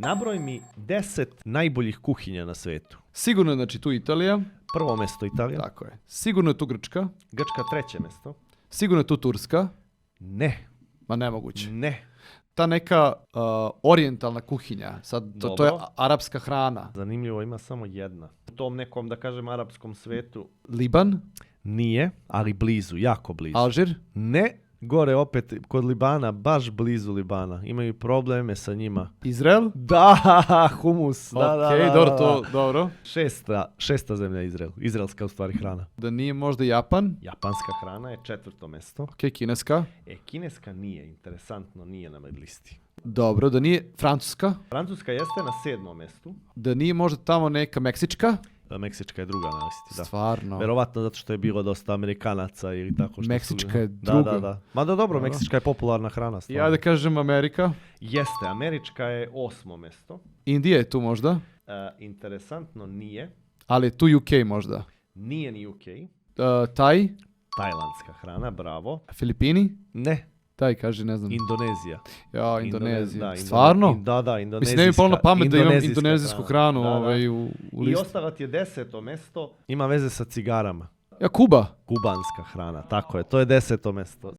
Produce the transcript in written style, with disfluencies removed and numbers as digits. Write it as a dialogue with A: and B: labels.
A: Nabroj mi 10 najboljih kuhinja na svetu.
B: Sigurno je znači tu Italija.
A: Prvo mesto Italija.
B: Tako je. Sigurno je tu Grčka.
A: Grčka treće mesto.
B: Sigurno je tu Turska.
A: Ne.
B: Ma nemoguće.
A: Ne.
B: Ta neka orijentalna kuhinja. Sad, to je
A: Dobro.
B: arapska hrana.
A: Zanimljivo, ima samo jedna. U tom nekom, da kažem, arapskom svetu
B: Liban.
A: nije, ali blizu, jako blizu.
B: Alžir.
A: Ne, gore opet kod Libana, baš blizu Libana. Imaju probleme sa njima.
B: Izrael.
A: Da, humus.
B: Okej, dobro, to dobro.
A: Šesta zemlja je Izrael. Izraelska u stvari hrana.
B: Da nije možda Japan.
A: Japanska hrana je 4. mesto.
B: Okej, kineska.
A: Kineska nije, interesantno, nije na listi.
B: Dobro, da nije Francuska.
A: Francuska jeste na 7. mestu.
B: Da nije možda tamo neka Meksička.
A: Meksička je druga na listi, da.
B: Stvarno.
A: Verovatno zato što je bilo dosta Amerikanaca ili tako što
B: Meksička je druga.
A: Da. Mada dobro, Meksička je popularna hrana.
B: I
A: Stvarno.
B: ajde kažem Amerika.
A: Jeste, američka je 8. mesto.
B: Indija je tu možda.
A: Interesantno nije.
B: Ali je tu UK možda.
A: Nije ni UK.
B: Taj.
A: Tajlandska hrana, bravo.
B: Filipini.
A: Ne,
B: Taj kaže, ne znam.
A: Indonezija.
B: Ja, Indonezija.
A: Da,
B: Stvarno?
A: Da, indonezijska.
B: Mislim, ne mi palo na pamet da imam
A: indonezijska
B: indonezijsku hranu
A: Da.
B: u
A: I
B: listu.
A: ostalo ti je 10. mesto. Ima veze sa cigarama.
B: Ja, Kuba.
A: Kubanska hrana, tako je. To je 10. mesto.